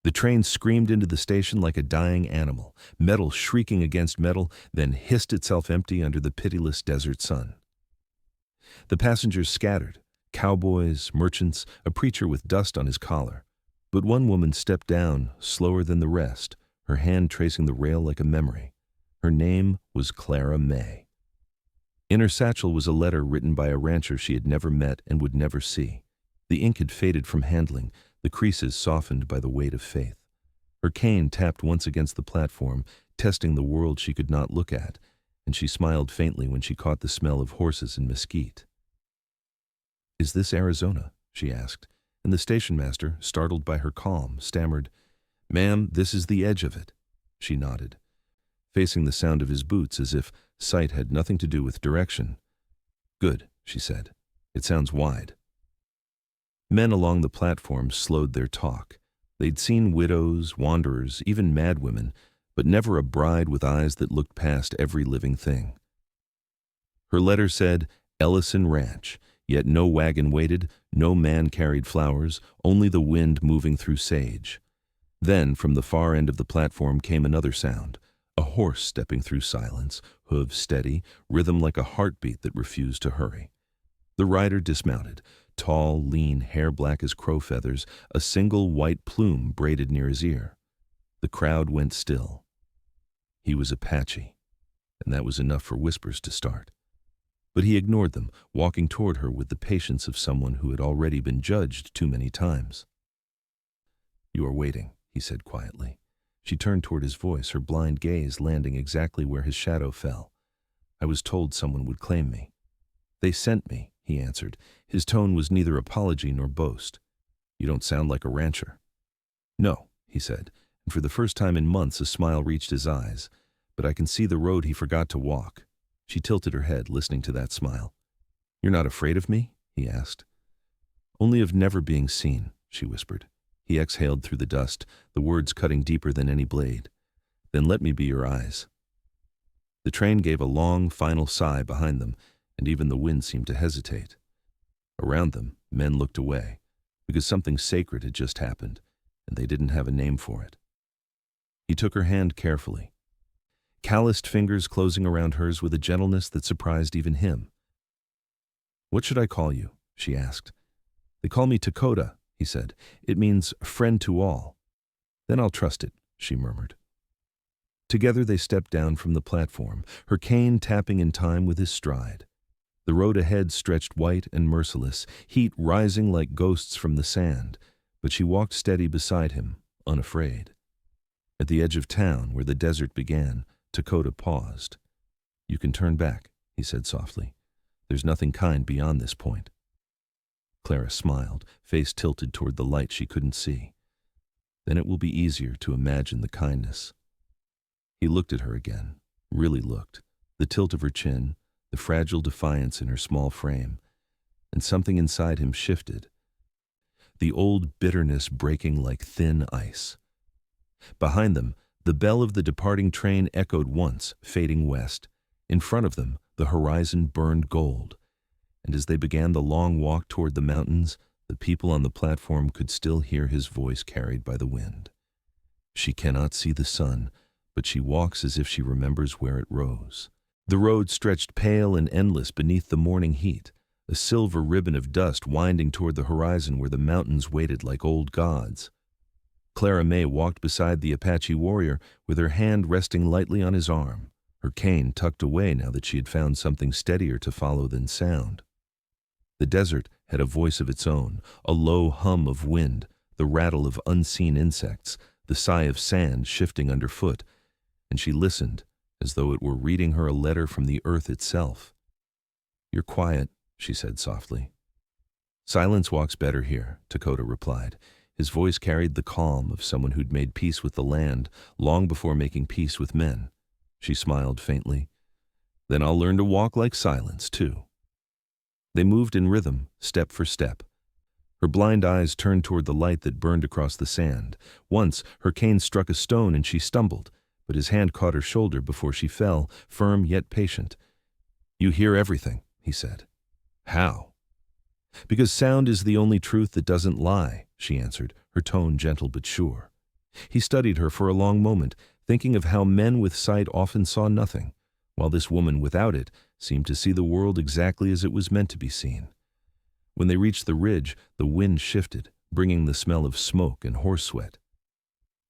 The train screamed into the station like a dying animal, metal shrieking against metal, then hissed itself empty under the pitiless desert sun. The passengers scattered, cowboys, merchants, a preacher with dust on his collar. But one woman stepped down, slower than the rest, her hand tracing the rail like a memory. Her name was Clara May. In her satchel was a letter written by a rancher she had never met and would never see. The ink had faded from handling, the creases softened by the weight of faith. Her cane tapped once against the platform, testing the world she could not look at, and she smiled faintly when she caught the smell of horses and mesquite. "Is this Arizona?" she asked, and the station master, startled by her calm, stammered, "Ma'am, this is the edge of it." She nodded, facing the sound of his boots as if sight had nothing to do with direction. "Good," she said. "It sounds wide." Men along the platform slowed their talk. They'd seen widows, wanderers, even madwomen, but never a bride with eyes that looked past every living thing. Her letter said, Ellison Ranch, yet no wagon waited, no man carried flowers, only the wind moving through sage. Then, from the far end of the platform came another sound, a horse stepping through silence, hooves steady, rhythm like a heartbeat that refused to hurry. The rider dismounted, tall, lean, hair black as crow feathers, a single white plume braided near his ear. The crowd went still. He was Apache, and that was enough for whispers to start. But he ignored them, walking toward her with the patience of someone who had already been judged too many times. "You are waiting," he said quietly. She turned toward his voice, her blind gaze landing exactly where his shadow fell. "I was told someone would claim me." "They sent me," he answered. His tone was neither apology nor boast. "You don't sound like a rancher." "No," he said, and for the first time in months a smile reached his eyes. "But I can see the road he forgot to walk." She tilted her head, listening to that smile. "You're not afraid of me?" he asked. "Only of never being seen," she whispered. He exhaled through the dust, the words cutting deeper than any blade. "Then let me be your eyes." The train gave a long, final sigh behind them, and even the wind seemed to hesitate. Around them, men looked away, because something sacred had just happened, and they didn't have a name for it. He took her hand carefully, calloused fingers closing around hers with a gentleness that surprised even him. "What should I call you?" she asked. "They call me Dakota," he said. "It means friend to all." "Then I'll trust it," she murmured. Together they stepped down from the platform, her cane tapping in time with his stride. The road ahead stretched white and merciless, heat rising like ghosts from the sand, but she walked steady beside him, unafraid. At the edge of town, where the desert began, Dakota paused. "You can turn back," he said softly. "There's nothing kind beyond this point." Clara smiled, face tilted toward the light she couldn't see. "Then it will be easier to imagine the kindness." He looked at her again, really looked, the tilt of her chin, the fragile defiance in her small frame, and something inside him shifted, the old bitterness breaking like thin ice. Behind them, the bell of the departing train echoed once, fading west. In front of them, the horizon burned gold, and as they began the long walk toward the mountains, the people on the platform could still hear his voice carried by the wind. "She cannot see the sun, but she walks as if she remembers where it rose." The road stretched pale and endless beneath the morning heat, a silver ribbon of dust winding toward the horizon where the mountains waited like old gods. Clara May walked beside the Apache warrior with her hand resting lightly on his arm, her cane tucked away now that she had found something steadier to follow than sound. The desert had a voice of its own, a low hum of wind, the rattle of unseen insects, the sigh of sand shifting underfoot, and she listened as though it were reading her a letter from the earth itself. "You're quiet," she said softly. "Silence walks better here," Dakota replied. His voice carried the calm of someone who'd made peace with the land long before making peace with men. She smiled faintly. "Then I'll learn to walk like silence, too." They moved in rhythm, step for step. Her blind eyes turned toward the light that burned across the sand. Once, her cane struck a stone and she stumbled, but his hand caught her shoulder before she fell, firm yet patient. "You hear everything," he said. "How?" "Because sound is the only truth that doesn't lie," she answered, her tone gentle but sure. He studied her for a long moment, thinking of how men with sight often saw nothing, while this woman without it seemed to see the world exactly as it was meant to be seen. When they reached the ridge, the wind shifted, bringing the smell of smoke and horse sweat.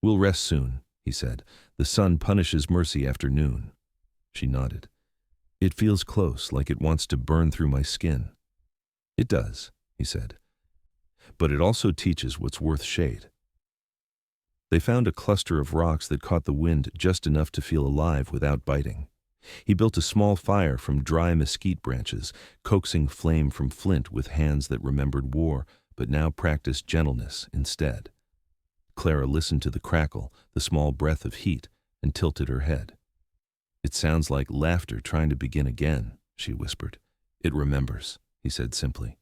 "We'll rest soon," he said. "The sun punishes mercy after noon." She nodded. "It feels close, like it wants to burn through my skin." "It does," he said. "But it also teaches what's worth shade." They found a cluster of rocks that caught the wind just enough to feel alive without biting. He built a small fire from dry mesquite branches, coaxing flame from flint with hands that remembered war, but now practiced gentleness instead. Clara listened to the crackle, the small breath of heat, and tilted her head. "It sounds like laughter trying to begin again," she whispered. "It remembers," he said simply.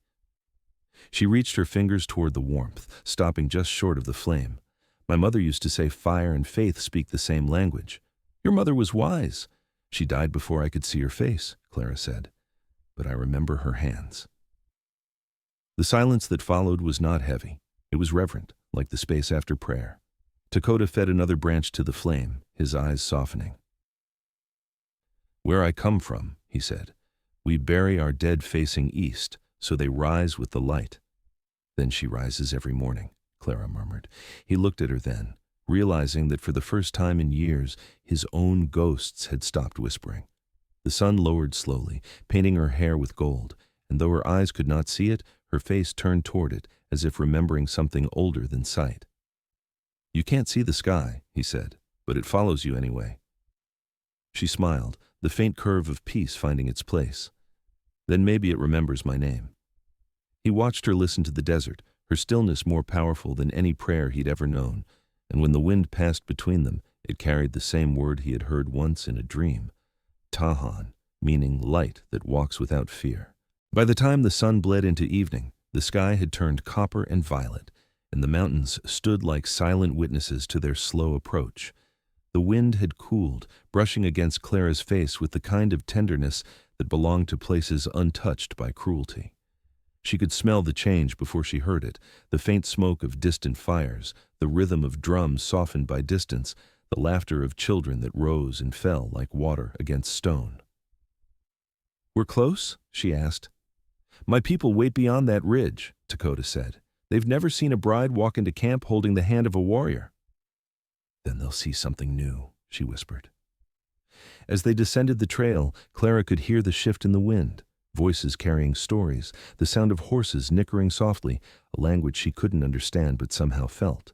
She reached her fingers toward the warmth, stopping just short of the flame. "My mother used to say fire and faith speak the same language." "Your mother was wise." "She died before I could see her face," Clara said. "But I remember her hands." The silence that followed was not heavy. It was reverent, like the space after prayer. Dakota fed another branch to the flame, his eyes softening. "Where I come from," he said, "we bury our dead facing east, so they rise with the light." "Then she rises every morning," Clara murmured. He looked at her then, realizing that for the first time in years, his own ghosts had stopped whispering. The sun lowered slowly, painting her hair with gold, and though her eyes could not see it, her face turned toward it, as if remembering something older than sight. "You can't see the sky," he said, "but it follows you anyway." She smiled, the faint curve of peace finding its place. "Then maybe it remembers my name." He watched her listen to the desert, her stillness more powerful than any prayer he'd ever known, and when the wind passed between them, it carried the same word he had heard once in a dream, Tahan, meaning light that walks without fear. By the time the sun bled into evening, the sky had turned copper and violet, and the mountains stood like silent witnesses to their slow approach. The wind had cooled, brushing against Clara's face with the kind of tenderness that belonged to places untouched by cruelty. She could smell the change before she heard it, the faint smoke of distant fires, the rhythm of drums softened by distance, the laughter of children that rose and fell like water against stone. "We're close?" she asked. "My people wait beyond that ridge," Dakota said. "They've never seen a bride walk into camp holding the hand of a warrior." "Then they'll see something new," she whispered. As they descended the trail, Clara could hear the shift in the wind, voices carrying stories, the sound of horses nickering softly, a language she couldn't understand but somehow felt.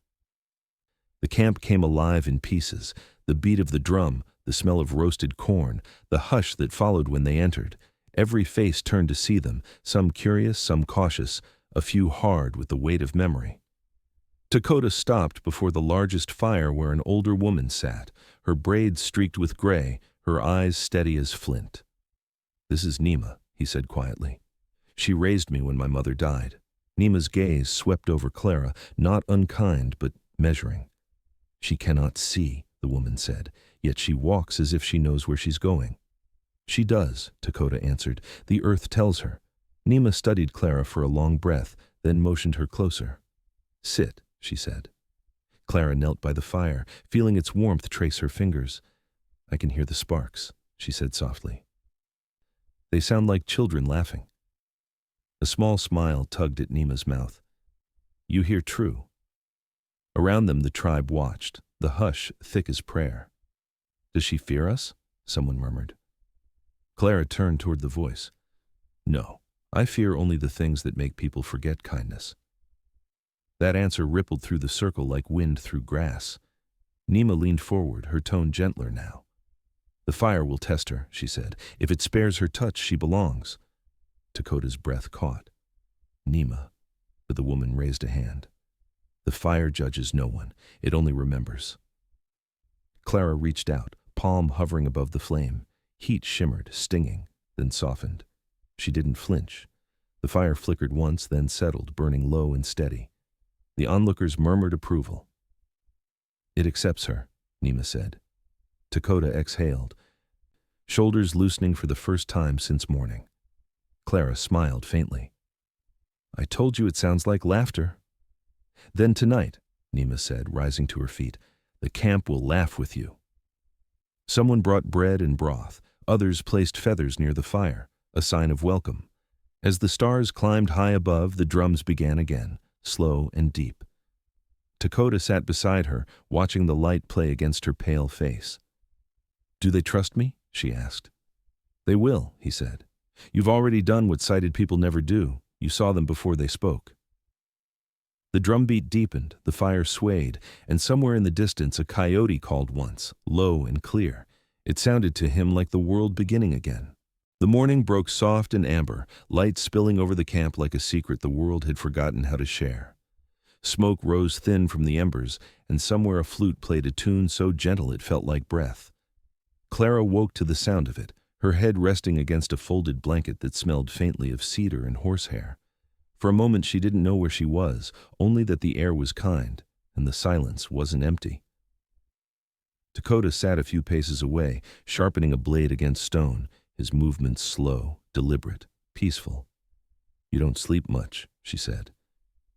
The camp came alive in pieces, the beat of the drum, the smell of roasted corn, the hush that followed when they entered. Every face turned to see them, some curious, some cautious, a few hard with the weight of memory. Dakota stopped before the largest fire where an older woman sat, her braids streaked with gray, her eyes steady as flint. "This is Nima," he said quietly. "She raised me when my mother died." Nima's gaze swept over Clara, not unkind but measuring. "She cannot see," the woman said, "yet she walks as if she knows where she's going." "She does," Dakota answered. "The earth tells her." Nima studied Clara for a long breath, then motioned her closer. "Sit," she said. Clara knelt by the fire, feeling its warmth trace her fingers. "I can hear the sparks," she said softly. "They sound like children laughing." A small smile tugged at Nima's mouth. "You hear true." Around them the tribe watched, the hush thick as prayer. "Does she fear us?" someone murmured. Clara turned toward the voice. "No, I fear only the things that make people forget kindness." That answer rippled through the circle like wind through grass. Nima leaned forward, her tone gentler now. "The fire will test her," she said. "If it spares her touch, she belongs." Dakota's breath caught. "Nima," but the woman raised a hand. "The fire judges no one. It only remembers." Clara reached out, palm hovering above the flame. Heat shimmered, stinging, then softened. She didn't flinch. The fire flickered once, then settled, burning low and steady. The onlookers murmured approval. "It accepts her," Nima said. Dakota exhaled, shoulders loosening for the first time since morning. Clara smiled faintly. "I told you it sounds like laughter." "Then tonight," Nima said, rising to her feet. The camp will laugh with you. Someone brought bread and broth. Others placed feathers near the fire, a sign of welcome. As the stars climbed high above, the drums began again, slow and deep. Dakota sat beside her, watching the light play against her pale face. Do they trust me? She asked. They will, he said. You've already done what sighted people never do. You saw them before they spoke. The drumbeat deepened, the fire swayed, and somewhere in the distance a coyote called once, low and clear. It sounded to him like the world beginning again. The morning broke soft and amber, light spilling over the camp like a secret the world had forgotten how to share. Smoke rose thin from the embers, and somewhere a flute played a tune so gentle it felt like breath. Clara woke to the sound of it, her head resting against a folded blanket that smelled faintly of cedar and horsehair. For a moment she didn't know where she was, only that the air was kind, and the silence wasn't empty. Dakota sat a few paces away, sharpening a blade against stone, his movements slow, deliberate, peaceful. You don't sleep much, she said.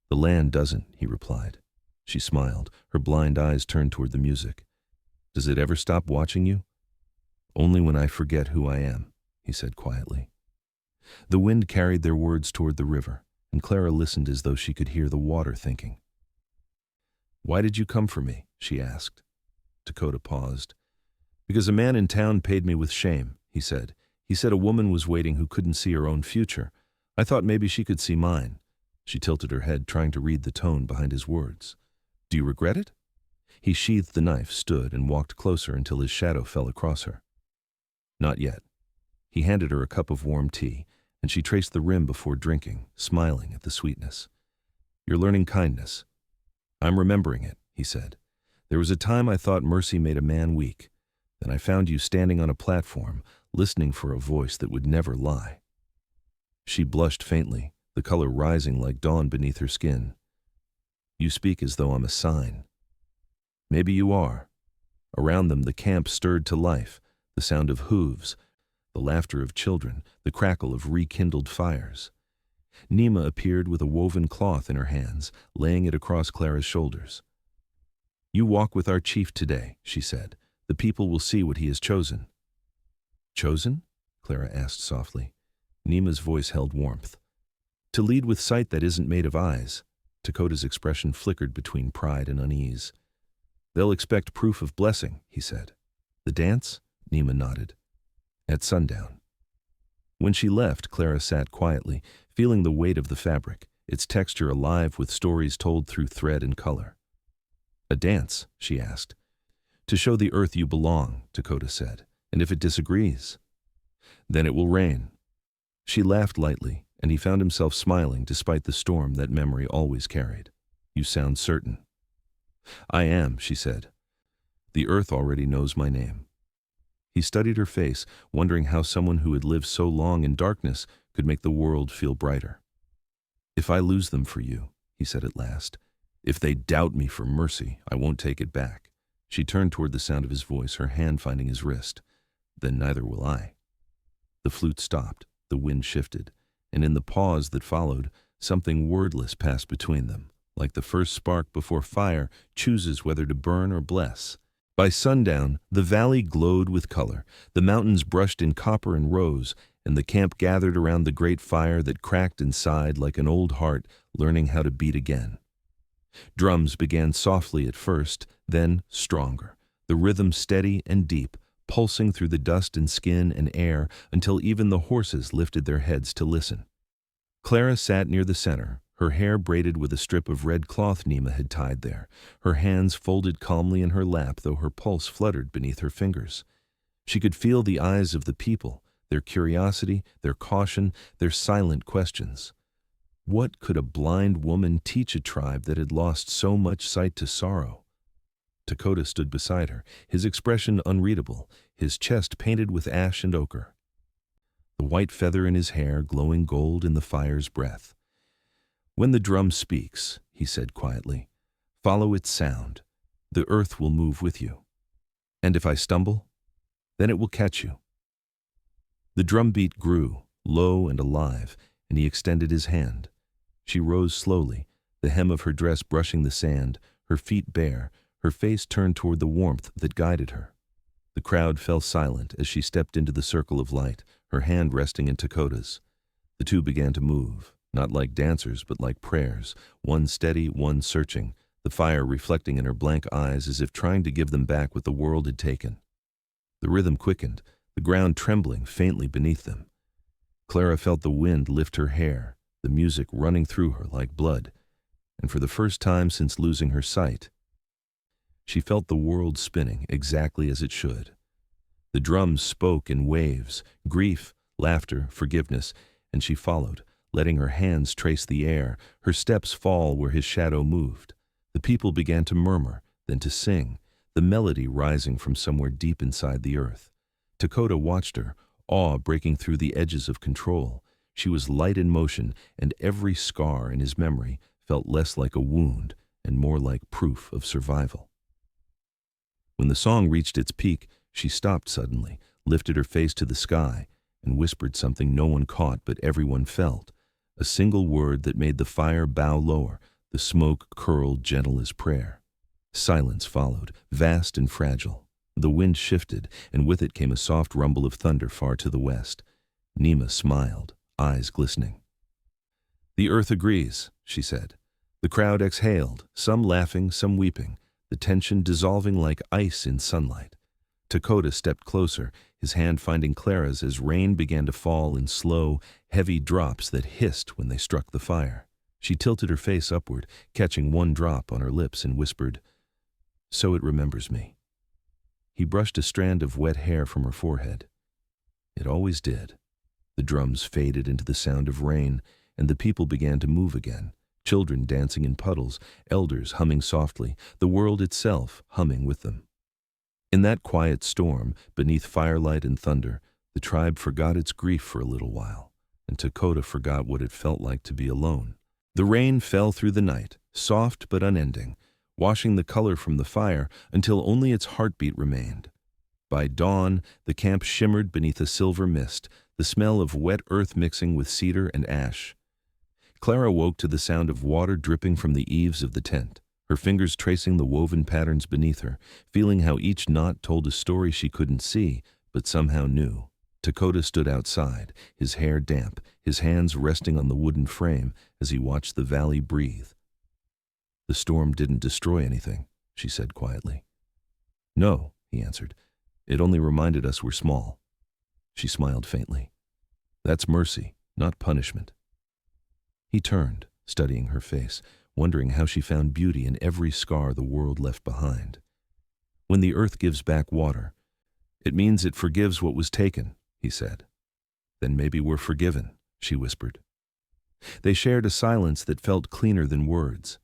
The land doesn't, he replied. She smiled, her blind eyes turned toward the music. Does it ever stop watching you? Only when I forget who I am, he said quietly. The wind carried their words toward the river, and Clara listened as though she could hear the water thinking. Why did you come for me? She asked. Dakota paused. Because a man in town paid me with shame, he said. He said a woman was waiting who couldn't see her own future. I thought maybe she could see mine. She tilted her head, trying to read the tone behind his words. Do you regret it? He sheathed the knife, stood, and walked closer until his shadow fell across her. Not yet. He handed her a cup of warm tea, and she traced the rim before drinking, smiling at the sweetness. You're learning kindness. I'm remembering it, he said. There was a time I thought mercy made a man weak. Then I found you standing on a platform, listening for a voice that would never lie. She blushed faintly, the color rising like dawn beneath her skin. You speak as though I'm a sign. Maybe you are. Around them the camp stirred to life, the sound of hooves, the laughter of children, the crackle of rekindled fires. Nima appeared with a woven cloth in her hands, laying it across Clara's shoulders. You walk with our chief today, she said. The people will see what he has chosen. Chosen? Clara asked softly. Nima's voice held warmth. To lead with sight that isn't made of eyes. Dakota's expression flickered between pride and unease. They'll expect proof of blessing, he said. The dance? Nima nodded. At sundown. When she left, Clara sat quietly, feeling the weight of the fabric, its texture alive with stories told through thread and color. A dance? She asked. To show the earth you belong, Dakota said, and if it disagrees, then it will rain. She laughed lightly, and he found himself smiling despite the storm that memory always carried. You sound certain. I am, she said. The earth already knows my name. He studied her face, wondering how someone who had lived so long in darkness could make the world feel brighter. If I lose them for you, he said at last, if they doubt me for mercy, I won't take it back. She turned toward the sound of his voice, her hand finding his wrist. Then neither will I. The flute stopped, the wind shifted, and in the pause that followed, something wordless passed between them, like the first spark before fire chooses whether to burn or bless. By sundown, the valley glowed with color, the mountains brushed in copper and rose, and the camp gathered around the great fire that cracked and sighed like an old heart learning how to beat again. Drums began softly at first, then stronger, the rhythm steady and deep, pulsing through the dust and skin and air until even the horses lifted their heads to listen. Clara sat near the center, her hair braided with a strip of red cloth Nima had tied there, her hands folded calmly in her lap though her pulse fluttered beneath her fingers. She could feel the eyes of the people, their curiosity, their caution, their silent questions. What could a blind woman teach a tribe that had lost so much sight to sorrow? Dakota stood beside her, his expression unreadable, his chest painted with ash and ochre. The white feather in his hair glowing gold in the fire's breath. When the drum speaks, he said quietly, follow its sound. The earth will move with you. And if I stumble, then it will catch you. The drumbeat grew, low and alive, and he extended his hand. She rose slowly, the hem of her dress brushing the sand, her feet bare, her face turned toward the warmth that guided her. The crowd fell silent as she stepped into the circle of light, her hand resting in Dakota's. The two began to move, not like dancers but like prayers, one steady, one searching, the fire reflecting in her blank eyes as if trying to give them back what the world had taken. The rhythm quickened, the ground trembling faintly beneath them. Clara felt the wind lift her hair, the music running through her like blood, and for the first time since losing her sight, she felt the world spinning exactly as it should. The drums spoke in waves, grief, laughter, forgiveness, and she followed, letting her hands trace the air, her steps fall where his shadow moved. The people began to murmur, then to sing, the melody rising from somewhere deep inside the earth. Dakota watched her, awe breaking through the edges of control. She was light in motion, and every scar in his memory felt less like a wound and more like proof of survival. When the song reached its peak, she stopped suddenly, lifted her face to the sky, and whispered something no one caught but everyone felt, a single word that made the fire bow lower, the smoke curl gentle as prayer. Silence followed, vast and fragile. The wind shifted, and with it came a soft rumble of thunder far to the west. Nima smiled, eyes glistening. "The earth agrees," she said. The crowd exhaled, some laughing, some weeping, the tension dissolving like ice in sunlight. Dakota stepped closer, his hand finding Clara's as rain began to fall in slow, heavy drops that hissed when they struck the fire. She tilted her face upward, catching one drop on her lips, and whispered, "So it remembers me." He brushed a strand of wet hair from her forehead. It always did. The drums faded into the sound of rain, and the people began to move again, children dancing in puddles, elders humming softly, the world itself humming with them. In that quiet storm, beneath firelight and thunder, the tribe forgot its grief for a little while, and Dakota forgot what it felt like to be alone. The rain fell through the night, soft but unending, washing the color from the fire until only its heartbeat remained. By dawn, the camp shimmered beneath a silver mist, the smell of wet earth mixing with cedar and ash. Clara woke to the sound of water dripping from the eaves of the tent, her fingers tracing the woven patterns beneath her, feeling how each knot told a story she couldn't see, but somehow knew. Dakota stood outside, his hair damp, his hands resting on the wooden frame as he watched the valley breathe. "The storm didn't destroy anything," she said quietly. "No," he answered. "It only reminded us we're small." She smiled faintly. "That's mercy, not punishment." He turned, studying her face, wondering how she found beauty in every scar the world left behind. "When the earth gives back water, it means it forgives what was taken," he said. "Then maybe we're forgiven," she whispered. They shared a silence that felt cleaner than words.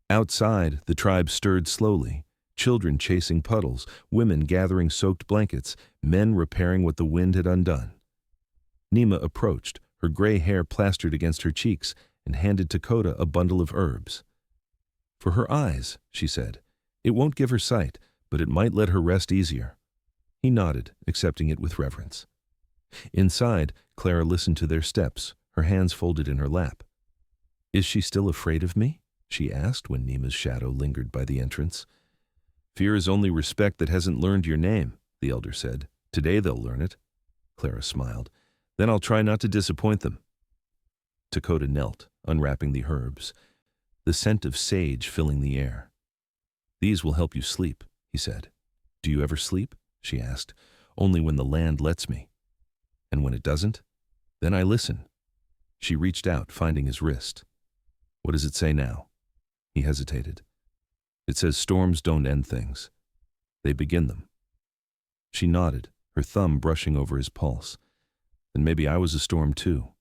Outside, the tribe stirred slowly, children chasing puddles, women gathering soaked blankets, men repairing what the wind had undone. Nima approached, her gray hair plastered against her cheeks, and handed Dakota a bundle of herbs. "For her eyes," she said. "It won't give her sight, but it might let her rest easier." He nodded, accepting it with reverence. Inside, Clara listened to their steps, her hands folded in her lap. "Is she still afraid of me?" she asked when Nima's shadow lingered by the entrance. "Fear is only respect that hasn't learned your name," the elder said. "Today they'll learn it." Clara smiled. "Then I'll try not to disappoint them." Dakota knelt, unwrapping the herbs, the scent of sage filling the air. "These will help you sleep," he said. "Do you ever sleep?" she asked. "Only when the land lets me." "And when it doesn't?" "Then I listen." She reached out, finding his wrist. "What does it say now?" He hesitated. "It says storms don't end things. They begin them." She nodded, her thumb brushing over his pulse. "Then maybe I was a storm too."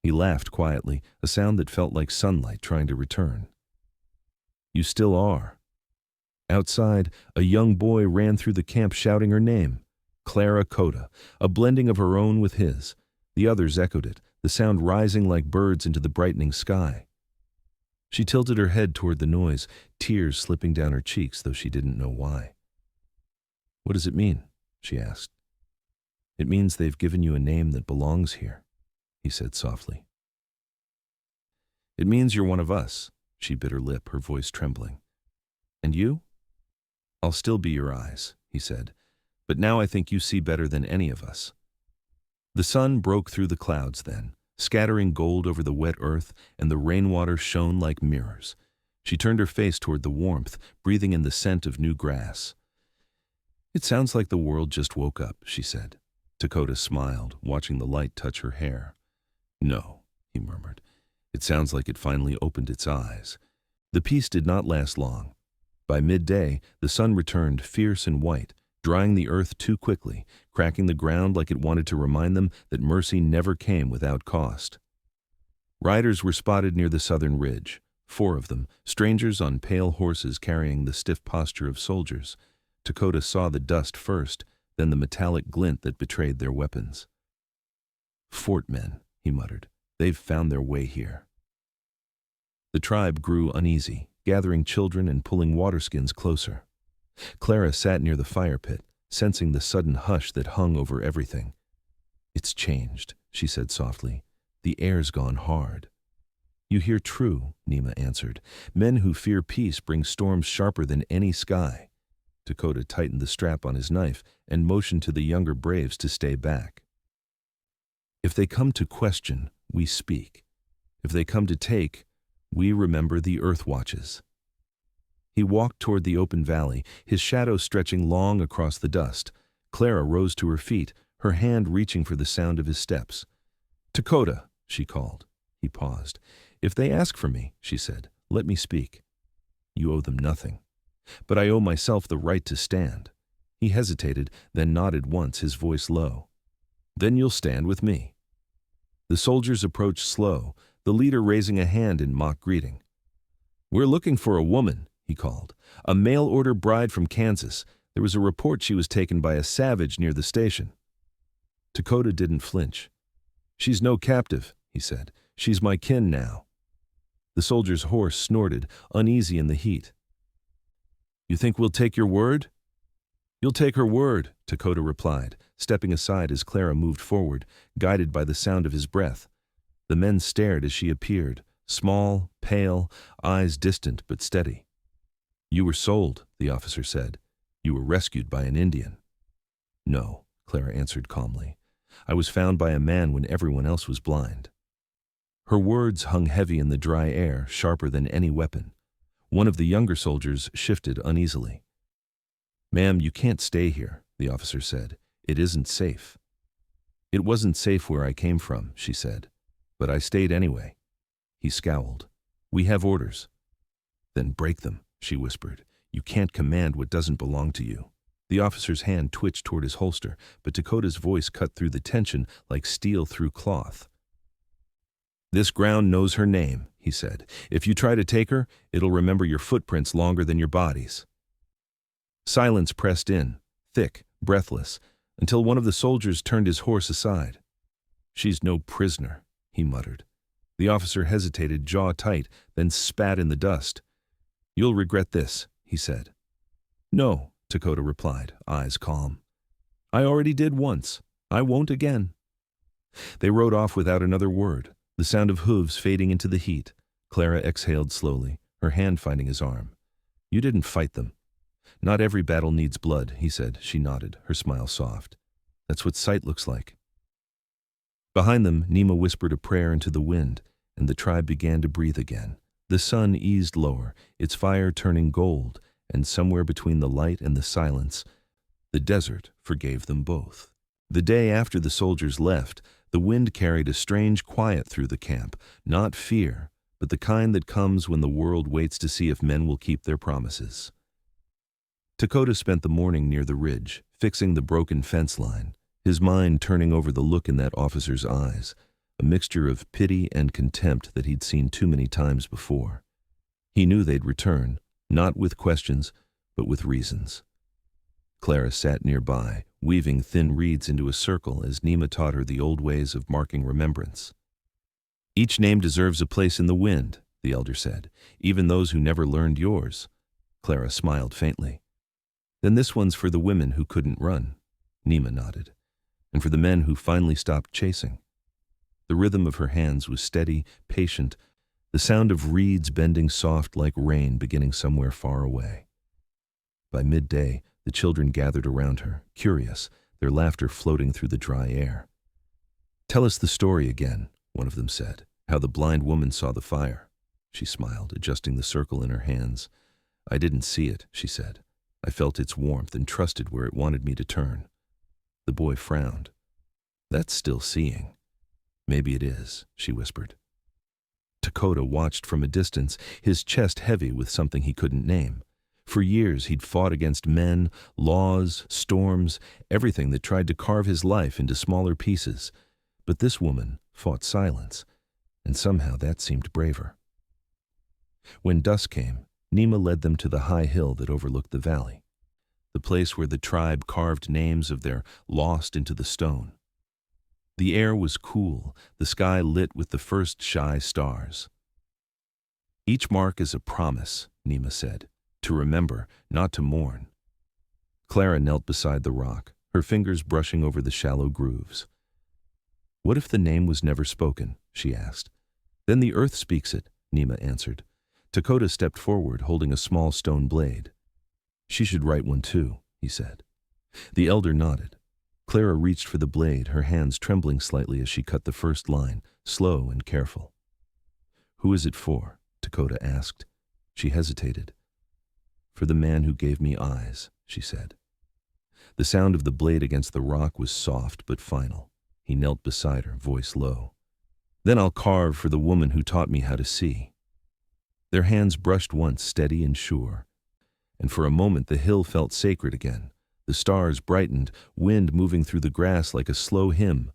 He laughed quietly, a sound that felt like sunlight trying to return. "You still are." Outside, a young boy ran through the camp shouting her name, Clara Coda, a blending of her own with his. The others echoed it, the sound rising like birds into the brightening sky. She tilted her head toward the noise, tears slipping down her cheeks, though she didn't know why. "What does it mean?" she asked. "It means they've given you a name that belongs here," he said softly. "It means you're one of us," she bit her lip, her voice trembling. And you? I'll still be your eyes, he said, but now I think you see better than any of us. The sun broke through the clouds then, scattering gold over the wet earth, and the rainwater shone like mirrors. She turned her face toward the warmth, breathing in the scent of new grass. It sounds like the world just woke up, she said. Dakota smiled, watching the light touch her hair. No, he murmured. It sounds like it finally opened its eyes. The peace did not last long. By midday, the sun returned fierce and white, drying the earth too quickly, cracking the ground like it wanted to remind them that mercy never came without cost. Riders were spotted near the southern ridge, 4 of them, strangers on pale horses carrying the stiff posture of soldiers. Dakota saw the dust first, then the metallic glint that betrayed their weapons. Fort men, he muttered. They've found their way here. The tribe grew uneasy, gathering children and pulling waterskins closer. Clara sat near the fire pit, sensing the sudden hush that hung over everything. It's changed, she said softly. The air's gone hard. You hear true, Nima answered. Men who fear peace bring storms sharper than any sky. Dakota tightened the strap on his knife and motioned to the younger braves to stay back. If they come to question, we speak. If they come to take, we remember the earth watches. He walked toward the open valley, his shadow stretching long across the dust. Clara rose to her feet, her hand reaching for the sound of his steps. Dakota, she called. He paused. If they ask for me, she said, let me speak. You owe them nothing. But I owe myself the right to stand. He hesitated, then nodded once, his voice low. Then you'll stand with me. The soldiers approached slow, the leader raising a hand in mock greeting. We're looking for a woman, he called. A mail-order bride from Kansas. There was a report she was taken by a savage near the station. Dakota didn't flinch. She's no captive, he said. She's my kin now. The soldier's horse snorted, uneasy in the heat. You think we'll take your word? You'll take her word, Dakota replied, stepping aside as Clara moved forward, guided by the sound of his breath. The men stared as she appeared, small, pale, eyes distant but steady. You were sold, the officer said. You were rescued by an Indian. No, Clara answered calmly. I was found by a man when everyone else was blind. Her words hung heavy in the dry air, sharper than any weapon. One of the younger soldiers shifted uneasily. Ma'am, you can't stay here, the officer said. It isn't safe. It wasn't safe where I came from, she said. But I stayed anyway. He scowled. We have orders. Then break them, she whispered. You can't command what doesn't belong to you. The officer's hand twitched toward his holster, but Dakota's voice cut through the tension like steel through cloth. This ground knows her name, he said. If you try to take her, it'll remember your footprints longer than your bodies. Silence pressed in, thick, breathless, until one of the soldiers turned his horse aside. She's no prisoner, he muttered. The officer hesitated, jaw tight, then spat in the dust. You'll regret this, he said. No, Dakota replied, eyes calm. I already did once. I won't again. They rode off without another word, the sound of hooves fading into the heat. Clara exhaled slowly, her hand finding his arm. You didn't fight them. Not every battle needs blood, he said. She nodded, her smile soft. That's what sight looks like. Behind them, Nima whispered a prayer into the wind, and the tribe began to breathe again. The sun eased lower, its fire turning gold, and somewhere between the light and the silence, the desert forgave them both. The day after the soldiers left, the wind carried a strange quiet through the camp, not fear, but the kind that comes when the world waits to see if men will keep their promises. Dakota spent the morning near the ridge, fixing the broken fence line, his mind turning over the look in that officer's eyes, a mixture of pity and contempt that he'd seen too many times before. He knew they'd return, not with questions, but with reasons. Clara sat nearby, weaving thin reeds into a circle as Nima taught her the old ways of marking remembrance. Each name deserves a place in the wind, the elder said, even those who never learned yours. Clara smiled faintly. Then this one's for the women who couldn't run, Nima nodded, and for the men who finally stopped chasing. The rhythm of her hands was steady, patient, the sound of reeds bending soft like rain beginning somewhere far away. By midday, the children gathered around her, curious, their laughter floating through the dry air. "Tell us the story again," one of them said. "How the blind woman saw the fire." She smiled, adjusting the circle in her hands. "I didn't see it," she said. "I felt its warmth and trusted where it wanted me to turn." The boy frowned. "That's still seeing." "Maybe it is," she whispered. Dakota watched from a distance, his chest heavy with something he couldn't name. For years he'd fought against men, laws, storms, everything that tried to carve his life into smaller pieces. But this woman fought silence, and somehow that seemed braver. When dusk came, Nima led them to the high hill that overlooked the valley, the place where the tribe carved names of their lost into the stone. The air was cool, the sky lit with the first shy stars. "Each mark is a promise," Nima said, "to remember, not to mourn." Clara knelt beside the rock, her fingers brushing over the shallow grooves. "What if the name was never spoken?" she asked. "Then the earth speaks it," Nima answered. Dakota stepped forward, holding a small stone blade. "She should write one too," he said. The elder nodded. Clara reached for the blade, her hands trembling slightly as she cut the first line, slow and careful. "Who is it for?" Dakota asked. She hesitated. "For the man who gave me eyes," she said. The sound of the blade against the rock was soft but final. He knelt beside her, voice low. "Then I'll carve for the woman who taught me how to see." Their hands brushed once, steady and sure. And for a moment the hill felt sacred again. The stars brightened, wind moving through the grass like a slow hymn.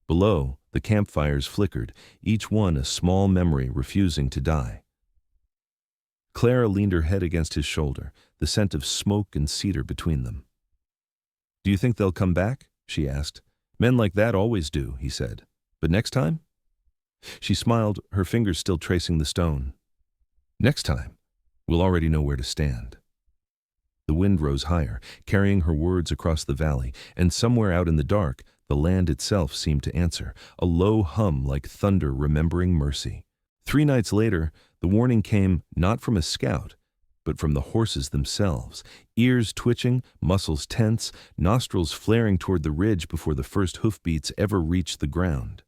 Below, the campfires flickered, each one a small memory refusing to die. Clara leaned her head against his shoulder, the scent of smoke and cedar between them. "Do you think they'll come back?" she asked. "Men like that always do," he said. "But next time?" She smiled, her fingers still tracing the stone. "Next time, we'll already know where to stand." The wind rose higher, carrying her words across the valley, and somewhere out in the dark, the land itself seemed to answer, a low hum like thunder remembering mercy. 3 nights later, the warning came not from a scout, but from the horses themselves, ears twitching, muscles tense, nostrils flaring toward the ridge before the first hoofbeats ever reached the ground.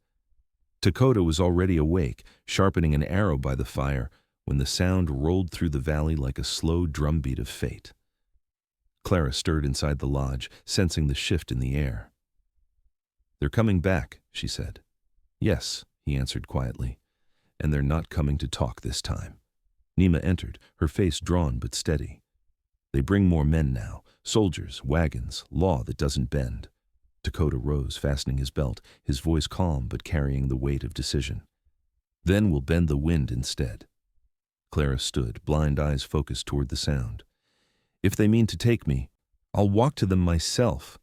Dakota was already awake, sharpening an arrow by the fire, when the sound rolled through the valley like a slow drumbeat of fate. Clara stirred inside the lodge, sensing the shift in the air. "They're coming back," she said. "Yes," he answered quietly. "And they're not coming to talk this time." Nima entered, her face drawn but steady. "They bring more men now, soldiers, wagons, law that doesn't bend." Dakota rose, fastening his belt, his voice calm but carrying the weight of decision. "Then we'll bend the wind instead." Clara stood, blind eyes focused toward the sound. "If they mean to take me, I'll walk to them myself."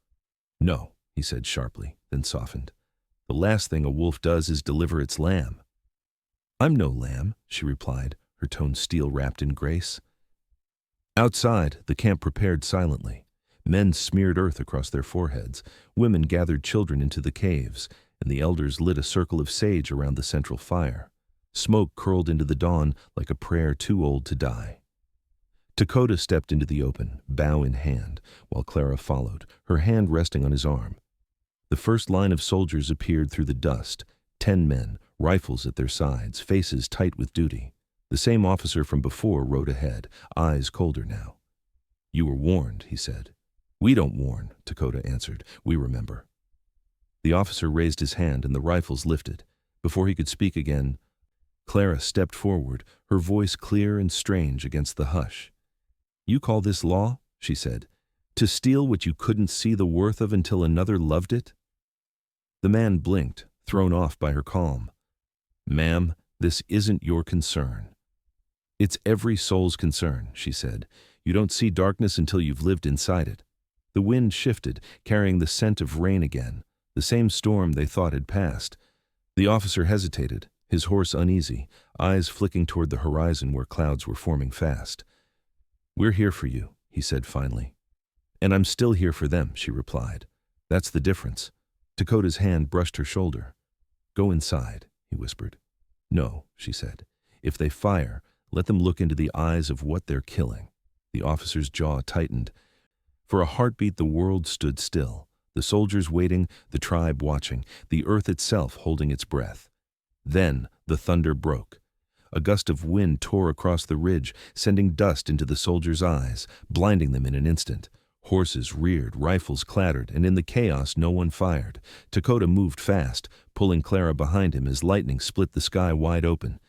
"No," he said sharply, then softened. "The last thing a wolf does is deliver its lamb." "I'm no lamb," she replied, her tone steel-wrapped in grace. Outside, the camp prepared silently. Men smeared earth across their foreheads, women gathered children into the caves, and the elders lit a circle of sage around the central fire. Smoke curled into the dawn like a prayer too old to die. Dakota stepped into the open, bow in hand, while Clara followed, her hand resting on his arm. The first line of soldiers appeared through the dust, 10 men, rifles at their sides, faces tight with duty. The same officer from before rode ahead, eyes colder now. "You were warned," he said. "We don't warn," Dakota answered. "We remember." The officer raised his hand and the rifles lifted. Before he could speak again, Clara stepped forward, her voice clear and strange against the hush. "You call this law?" she said. "To steal what you couldn't see the worth of until another loved it?" The man blinked, thrown off by her calm. "Ma'am, this isn't your concern." "It's every soul's concern," she said. "You don't see darkness until you've lived inside it." The wind shifted, carrying the scent of rain again, the same storm they thought had passed. The officer hesitated, his horse uneasy, eyes flicking toward the horizon where clouds were forming fast. "We're here for you," he said finally. "And I'm still here for them," she replied. "That's the difference." Dakota's hand brushed her shoulder. "Go inside," he whispered. "No," she said. "If they fire, let them look into the eyes of what they're killing." The officer's jaw tightened. For a heartbeat, the world stood still. The soldiers waiting, the tribe watching, the earth itself holding its breath. Then the thunder broke. A gust of wind tore across the ridge, sending dust into the soldiers' eyes, blinding them in an instant. Horses reared, rifles clattered, and in the chaos no one fired. Dakota moved fast, pulling Clara behind him as lightning split the sky wide open.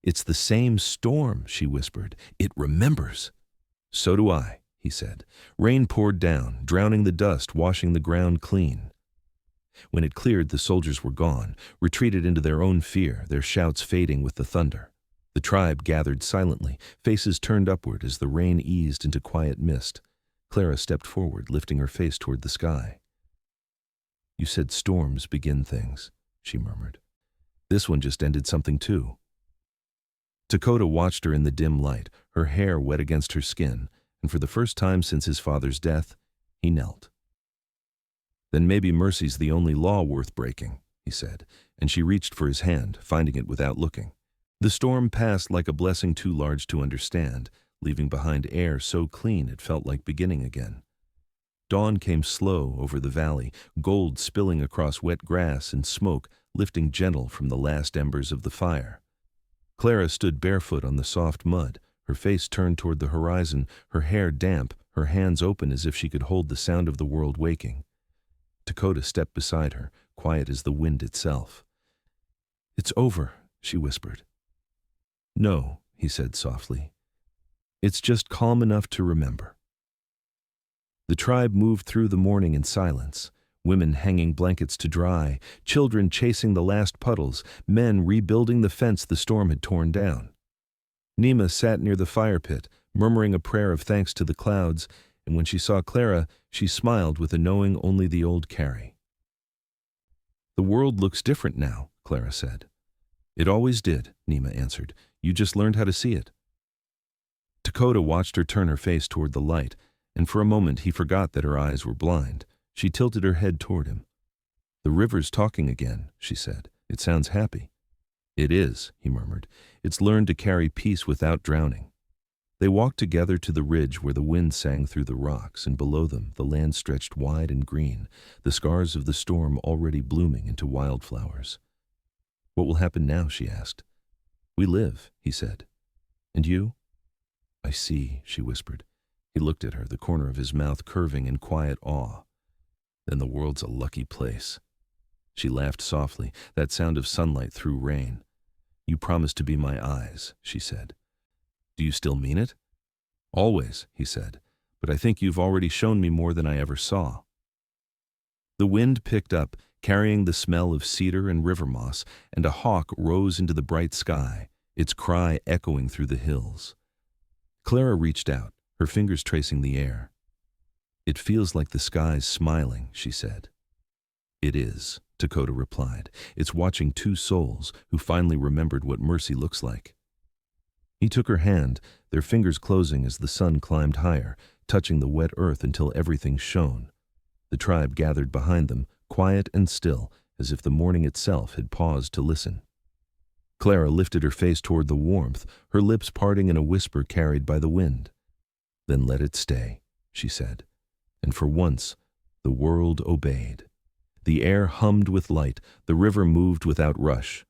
"It's the same storm," she whispered. "It remembers." "So do I," he said. Rain poured down, drowning the dust, washing the ground clean. When it cleared, the soldiers were gone, retreated into their own fear, their shouts fading with the thunder. The tribe gathered silently, faces turned upward as the rain eased into quiet mist. Clara stepped forward, lifting her face toward the sky. "You said storms begin things," she murmured. "This one just ended something too." Dakota watched her in the dim light, her hair wet against her skin, and for the first time since his father's death, he knelt. "Then maybe mercy's the only law worth breaking," he said, and she reached for his hand, finding it without looking. The storm passed like a blessing too large to understand, leaving behind air so clean it felt like beginning again. Dawn came slow over the valley, gold spilling across wet grass and smoke lifting gentle from the last embers of the fire. Clara stood barefoot on the soft mud, her face turned toward the horizon, her hair damp, her hands open as if she could hold the sound of the world waking. Dakota stepped beside her, quiet as the wind itself. "It's over," she whispered. "No," he said softly. "It's just calm enough to remember." The tribe moved through the morning in silence, women hanging blankets to dry, children chasing the last puddles, men rebuilding the fence the storm had torn down. Nima sat near the fire pit, murmuring a prayer of thanks to the clouds, and when she saw Clara, she smiled with a knowing only the old carry. "The world looks different now," Clara said. "It always did," Nima answered. "You just learned how to see it." Dakota watched her turn her face toward the light, and for a moment he forgot that her eyes were blind. She tilted her head toward him. "The river's talking again," she said. "It sounds happy." "It is," he murmured. "It's learned to carry peace without drowning." They walked together to the ridge where the wind sang through the rocks, and below them the land stretched wide and green, the scars of the storm already blooming into wildflowers. "What will happen now?" she asked. "We live," he said. "And you?" "I see," she whispered. He looked at her, the corner of his mouth curving in quiet awe. "Then the world's a lucky place." She laughed softly, that sound of sunlight through rain. "You promised to be my eyes," she said. "Do you still mean it?" "Always," he said, "but I think you've already shown me more than I ever saw." The wind picked up, carrying the smell of cedar and river moss, and a hawk rose into the bright sky, its cry echoing through the hills. Clara reached out, her fingers tracing the air. "It feels like the sky's smiling," she said. "It is," Dakota replied. "It's watching two souls who finally remembered what mercy looks like." He took her hand, their fingers closing as the sun climbed higher, touching the wet earth until everything shone. The tribe gathered behind them, quiet and still, as if the morning itself had paused to listen. Clara lifted her face toward the warmth, her lips parting in a whisper carried by the wind. "Then let it stay," she said. And for once, the world obeyed. The air hummed with light, the river moved without rush,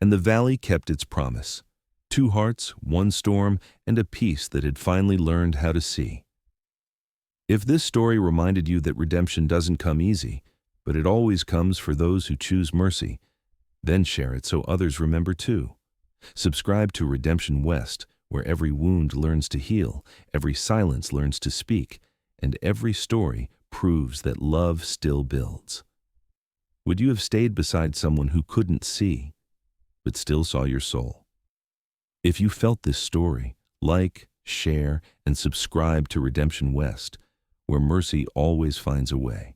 and the valley kept its promise. Two hearts, one storm, and a peace that had finally learned how to see. If this story reminded you that redemption doesn't come easy, but it always comes for those who choose mercy, then share it so others remember too. Subscribe to Redemption West, where every wound learns to heal, every silence learns to speak, and every story proves that love still builds. Would you have stayed beside someone who couldn't see, but still saw your soul? If you felt this story, like, share, and subscribe to Redemption West, where mercy always finds a way.